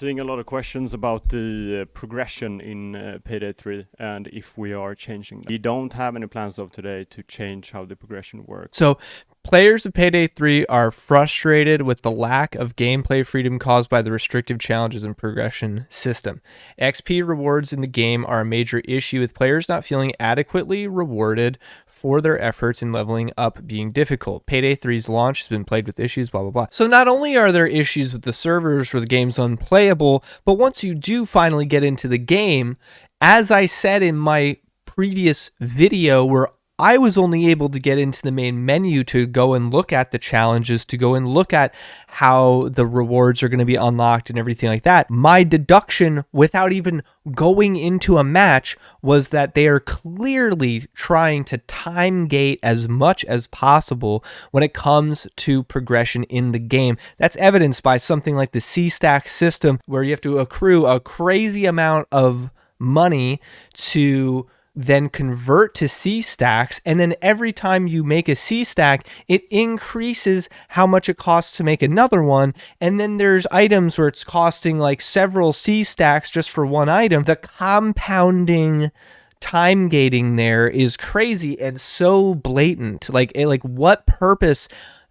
Seeing a lot of questions about the progression in Payday 3 and if we are changing that. We don't have any plans of today to change how the progression works. So players of Payday 3 are frustrated with the lack of gameplay freedom caused by the restrictive challenges and progression system. XP rewards in the game are a major issue, with players not feeling adequately rewarded for their efforts in leveling up being difficult. Payday 3's launch has been plagued with issues, blah, blah, blah. So not only are there issues with the servers where the game's unplayable, but once you do finally get into the game, as I said in my previous video where I was only able to get into the main menu to go and look at the challenges, to go and look at how the rewards are going to be unlocked and everything like that. My deduction, without even going into a match, was that they are clearly trying to time gate as much as possible when it comes to progression in the game. That's evidenced by something like the C-Stack system, where you have to accrue a crazy amount of money to then convert to C-stacks, and then every time you make a C-stack, it increases how much it costs to make another one, and then there's items where it's costing like several C-stacks just for one item. The compounding time gating there is crazy and so blatant. Like what purpose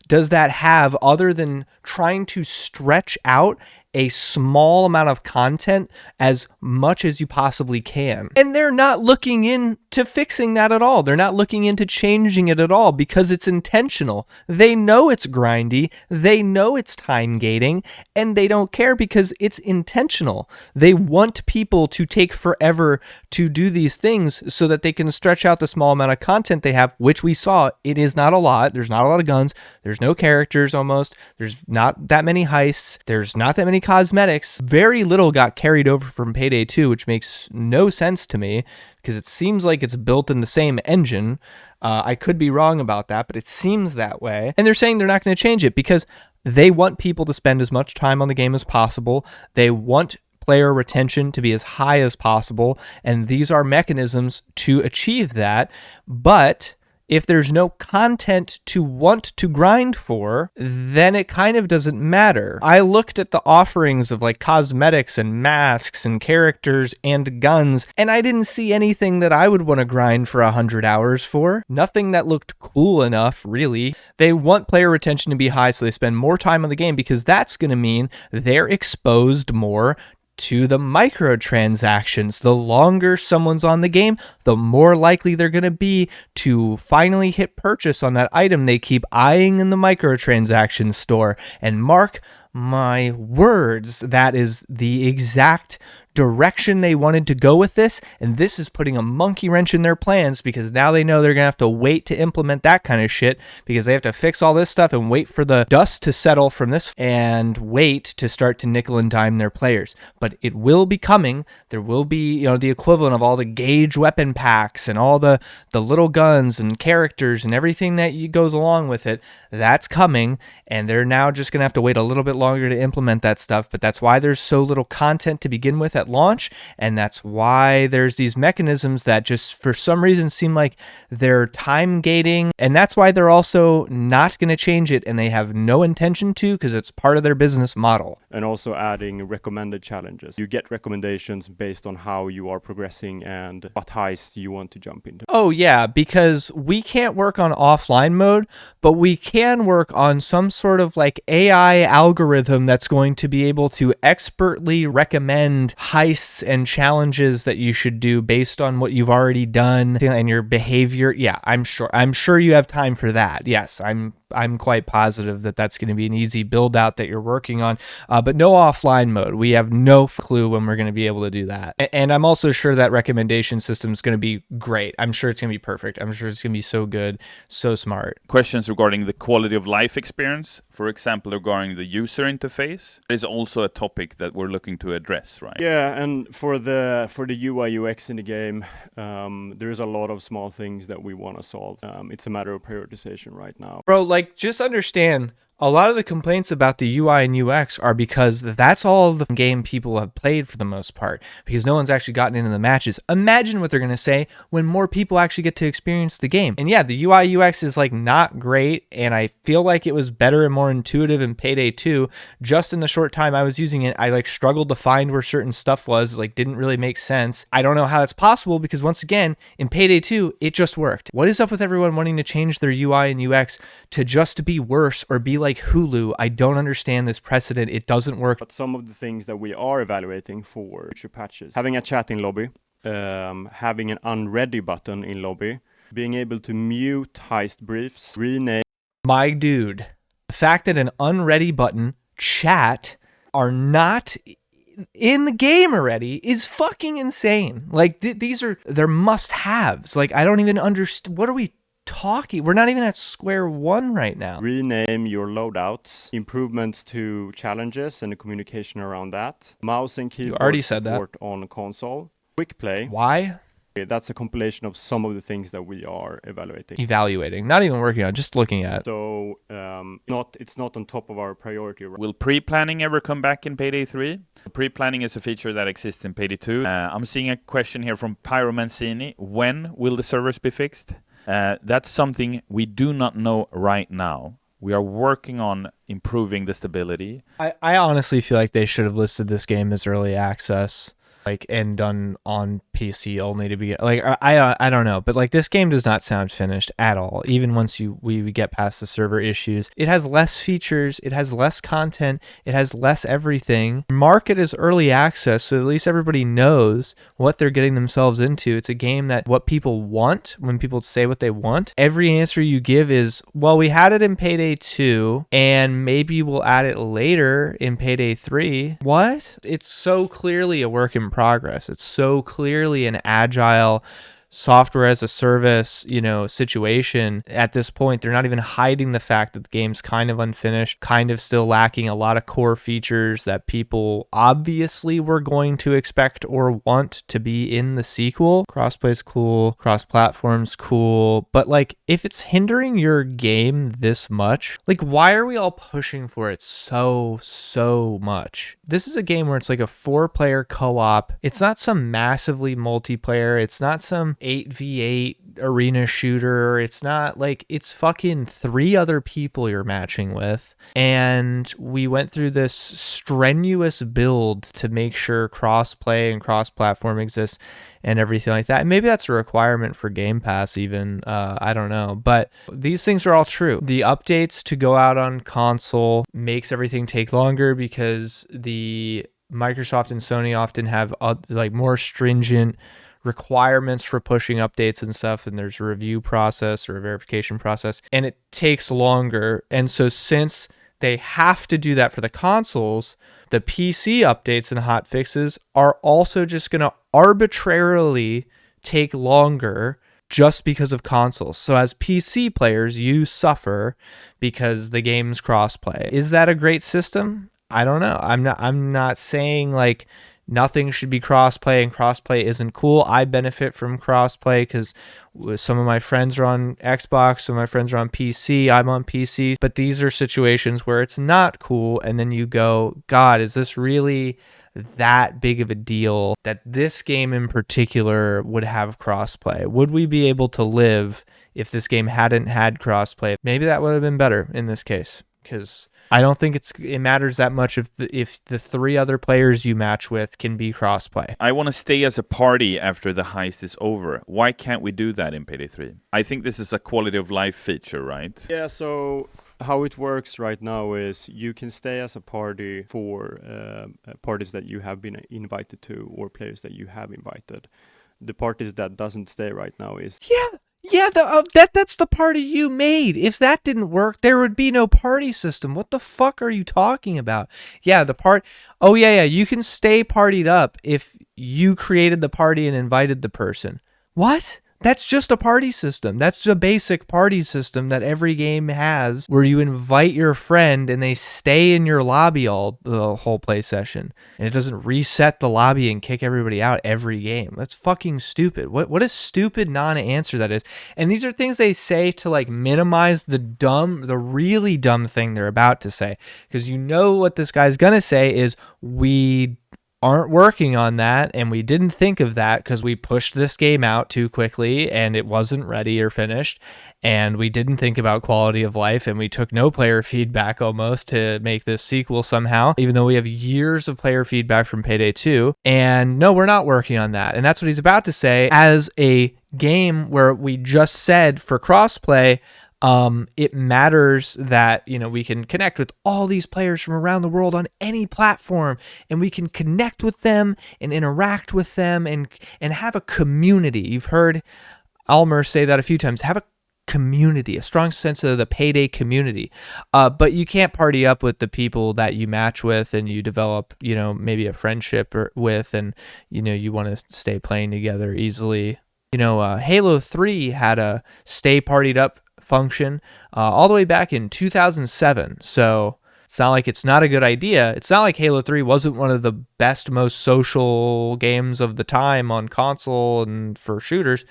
does that have other than trying to stretch out a small amount of content as much as you possibly can? And they're not looking into fixing that at all. They're not looking into changing it at all because it's intentional. They know it's grindy, they know it's time gating, and they don't care because it's intentional. They want people to take forever to do these things so that they can stretch out the small amount of content they have, which we saw. It is not a lot. There's not a lot of guns. There's no characters almost. There's not that many heists. There's not that many cosmetics. Very little got carried over from Payday 2, which makes no sense to me because it seems like it's built in the same engine. I could be wrong about that, but it seems that way. And they're saying they're not going to change it because they want people to spend as much time on the game as possible. They want player retention to be as high as possible, and these are mechanisms to achieve that. But if there's no content to want to grind for, then it kind of doesn't matter. I looked at the offerings of like cosmetics and masks and characters and guns, and I didn't see anything that I would want to grind for 100 hours for. Nothing that looked cool enough, really. They want player retention to be high, so they spend more time on the game because that's going to mean they're exposed more to the microtransactions. The longer someone's on the game, the more likely they're going to be to finally hit purchase on that item they keep eyeing in the microtransaction store. And mark my words, that is the exact direction they wanted to go with this, and this is putting a monkey wrench in their plans because now they know they're gonna have to wait to implement that kind of shit because they have to fix all this stuff and wait for the dust to settle from this and wait to start to nickel and dime their players. But it will be coming. There will be, the equivalent of all the gauge weapon packs and all the little guns and characters and everything that goes along with it. That's coming, and they're now just gonna have to wait a little bit longer to implement that stuff. But that's why there's so little content to begin with at launch, and that's why there's these mechanisms that just for some reason seem like they're time gating, and that's why they're also not going to change it, and they have no intention to because it's part of their business model. And also adding recommended challenges. You get recommendations based on how you are progressing and what heist you want to jump into. Oh yeah, because we can't work on offline mode, but we can work on some sort of like AI algorithm that's going to be able to expertly recommend heists and challenges that you should do based on what you've already done and your behavior. Yeah, I'm sure you have time for that. Yes, I'm quite positive that that's going to be an easy build out that you're working on, but no offline mode. We have no clue when we're going to be able to do that. And I'm also sure that recommendation system is going to be great. I'm sure it's going to be perfect. I'm sure it's going to be so good, so smart. Questions regarding the quality of life experience, for example, regarding the user interface, is also a topic that we're looking to address, right? Yeah, and for the UIUX in the game, there's a lot of small things that we want to solve. It's a matter of prioritization right now. Bro, like, just understand, A lot of the complaints about the UI and UX are because that's all the game people have played for the most part, because no one's actually gotten into the matches. Imagine what they're going to say when more people actually get to experience the game. And yeah, the UI UX is like not great, and I feel like it was better and more intuitive in Payday 2. Just in the short time I was using it, I like struggled to find where certain stuff was, like didn't really make sense. I don't know how that's possible, because once again, in Payday 2, it just worked. What is up with everyone wanting to change their UI and UX to just to be worse or be like Hulu? I don't understand this precedent. It doesn't work. But some of the things that we are evaluating for future patches, having a chat in lobby, having an unready button in lobby, being able to mute heist briefs, rename. My dude, the fact that an unready button, chat, are not in the game already is fucking insane. Like these are their must-haves. Like I don't even understand. What are we talking? We're not even at square one right now. Rename your loadouts, improvements to challenges and the communication around that. Mouse and keyboard You already said that. support on console. Quick play. Why? That's a compilation of some of the things that we are evaluating. Evaluating, not even working on, just looking at. So it's not on top of our priority. Will pre-planning ever come back in Payday 3? Pre-planning is a feature that exists in Payday 2. I'm seeing a question here from Pyro Mancini. When will the servers be fixed? That's something we do not know right now. We are working on improving the stability. I honestly feel like they should have listed this game as early access, like, and done on PC only to be like, I don't know, but like this game does not sound finished at all. Even once we get past the server issues, it has less features, it has less content, it has less everything. Market is early access, so at least everybody knows what they're getting themselves into. It's a game that what people want, when people say what they want, every answer you give is, well, we had it in Payday 2 and maybe we'll add it later in Payday 3. What? It's so clearly a work in progress. It's so clearly an agile software as a service, situation. At this point, they're not even hiding the fact that the game's kind of unfinished, kind of still lacking a lot of core features that people obviously were going to expect or want to be in the sequel. Crossplay's cool, cross-platform's cool, but like if it's hindering your game this much, like why are we all pushing for it so much? This is a game where it's like a 4-player co-op. It's not some massively multiplayer. It's not some 8v8 arena shooter. It's not like, it's fucking 3 other people you're matching with. And we went through this strenuous build to make sure cross-play and cross-platform exists and everything like that. And maybe that's a requirement for Game Pass even. I don't know. But these things are all true. The updates to go out on console makes everything take longer because the Microsoft and Sony often have like more stringent requirements for pushing updates and stuff, and there's a review process or a verification process, and it takes longer. And so since they have to do that for the consoles, the PC updates and hot fixes are also just going to arbitrarily take longer just because of consoles. So as PC players, you suffer because the game's crossplay. Is that a great system? I don't know. I'm not saying like nothing should be crossplay and crossplay isn't cool. I benefit from crossplay because some of my friends are on Xbox, some of my friends are on PC, I'm on PC. But these are situations where it's not cool, and then you go, God, is this really that big of a deal that this game in particular would have crossplay? Would we be able to live if this game hadn't had crossplay? Maybe that would have been better in this case, because I don't think it matters that much if the 3 other players you match with can be crossplay. I want to stay as a party after the heist is over. Why can't we do that in Payday 3? I think this is a quality of life feature, right? Yeah, so how it works right now is you can stay as a party for parties that you have been invited to or players that you have invited. The parties that doesn't stay right now is... Yeah, that's the party you made. If that didn't work, there would be no party system. What the fuck are you talking about? Yeah, oh yeah, you can stay partied up if you created the party and invited the person. What? That's just a party system. That's a basic party system that every game has, where you invite your friend and they stay in your lobby all the whole play session, and it doesn't reset the lobby and kick everybody out every game. That's fucking stupid. What a stupid non-answer that is. And these are things they say to like minimize the really dumb thing they're about to say, because you know what this guy's gonna say is, we aren't working on that, and we didn't think of that because we pushed this game out too quickly and it wasn't ready or finished, and we didn't think about quality of life, and we took no player feedback almost to make this sequel somehow, even though we have years of player feedback from Payday 2. And no, we're not working on that. And that's what he's about to say as a game where we just said for crossplay, it matters that, you know, we can connect with all these players from around the world on any platform, and we can connect with them and interact with them and have a community. You've heard Almer say that a few times. Have a community, a strong sense of the Payday community. But you can't party up with the people that you match with and you develop, you know, maybe a friendship with, and, you know, you want to stay playing together easily. You know, Halo 3 had a stay partied up function all the way back in 2007. So it's not like it's not a good idea. It's not like Halo 3 wasn't one of the best, most social games of the time on console and for shooters.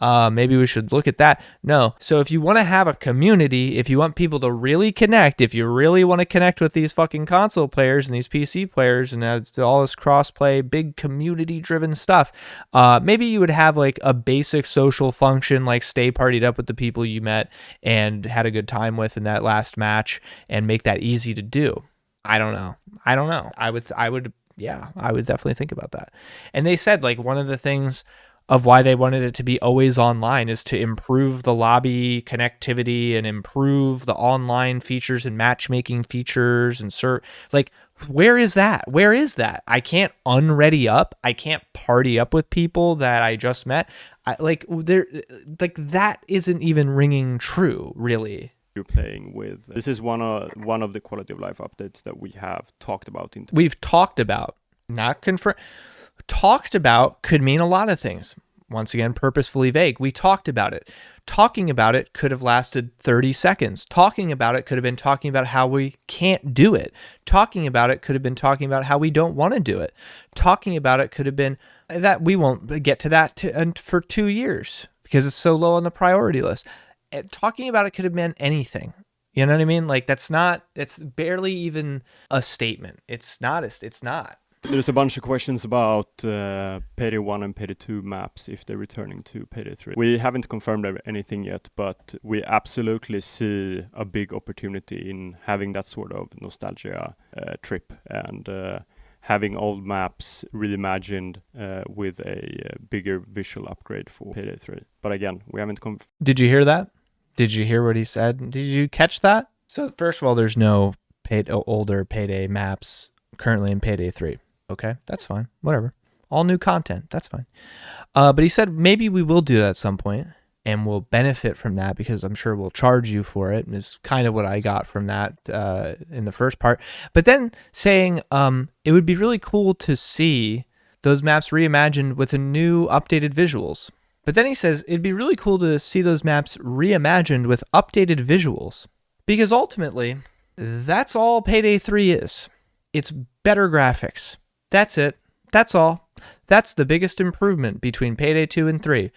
Maybe we should look at that. No. So if you want to have a community, if you want people to really connect, if you really want to connect with these fucking console players and these PC players and all this cross-play, big community-driven stuff, maybe you would have like a basic social function, like stay partied up with the people you met and had a good time with in that last match, and make that easy to do. I don't know. I would definitely think about that. And they said like one of the things of why they wanted it to be always online is to improve the lobby connectivity and improve the online features and matchmaking features and like, where is that? Where is that? I can't unready up. I can't party up with people that I just met. That isn't even ringing true, really. You're playing with. This is one of the quality of life updates that we have talked about. We've talked about, not confirmed. Talked about could mean a lot of things. Once again, purposefully vague. We talked about it. Talking about it could have lasted 30 seconds. Talking about it could have been talking about how we can't do it. Talking about it could have been talking about how we don't want to do it. Talking about it could have been that we won't get to that for 2 years because it's so low on the priority list. Talking about it could have meant anything. You know what I mean? Like it's barely even a statement. It's not. There's a bunch of questions about Payday 1 and Payday 2 maps if they're returning to Payday 3. We haven't confirmed anything yet, but we absolutely see a big opportunity in having that sort of nostalgia trip and having old maps reimagined with a bigger visual upgrade for Payday 3. But again, we haven't confirmed. Did you hear that? Did you hear what he said? Did you catch that? So first of all, there's no older Payday maps currently in Payday 3. Okay, that's fine. Whatever. All new content. That's fine. But he said maybe we will do that at some point and we'll benefit from that because I'm sure we'll charge you for it, is kind of what I got from that in the first part. But then saying it would be really cool to see those maps reimagined with a new updated visuals. But then he says it'd be really cool to see those maps reimagined with updated visuals, because ultimately that's all Payday 3 is. It's better graphics. That's it. That's all. That's the biggest improvement between Payday 2 and 3.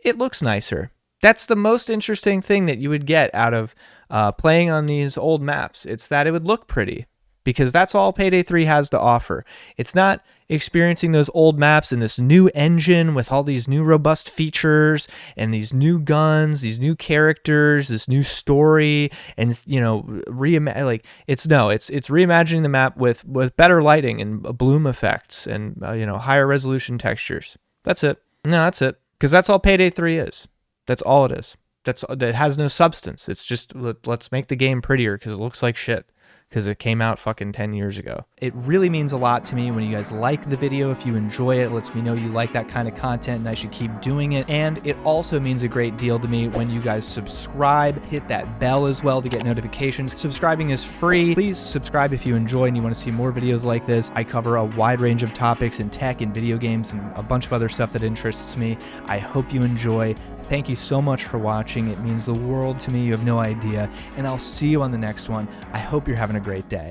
It looks nicer. That's the most interesting thing that you would get out of playing on these old maps. It's that it would look pretty, because that's all Payday 3 has to offer. It's not experiencing those old maps in this new engine with all these new robust features and these new guns, these new characters, this new story, and, you know, it's reimagining the map with better lighting and bloom effects and higher resolution textures. That's it. No, that's it. Because that's all Payday 3 is. That's all it is. That has no substance. It's just, let's make the game prettier because it looks like shit. because it came out fucking 10 years ago. It really means a lot to me when you guys like the video. If you enjoy it, it lets me know you like that kind of content and I should keep doing it. And it also means a great deal to me when you guys subscribe, hit that bell as well to get notifications. Subscribing is free. Please subscribe if you enjoy and you want to see more videos like this. I cover a wide range of topics in tech and video games and a bunch of other stuff that interests me. I hope you enjoy. Thank you so much for watching. It means the world to me. You have no idea. And I'll see you on the next one. I hope you're having a great day.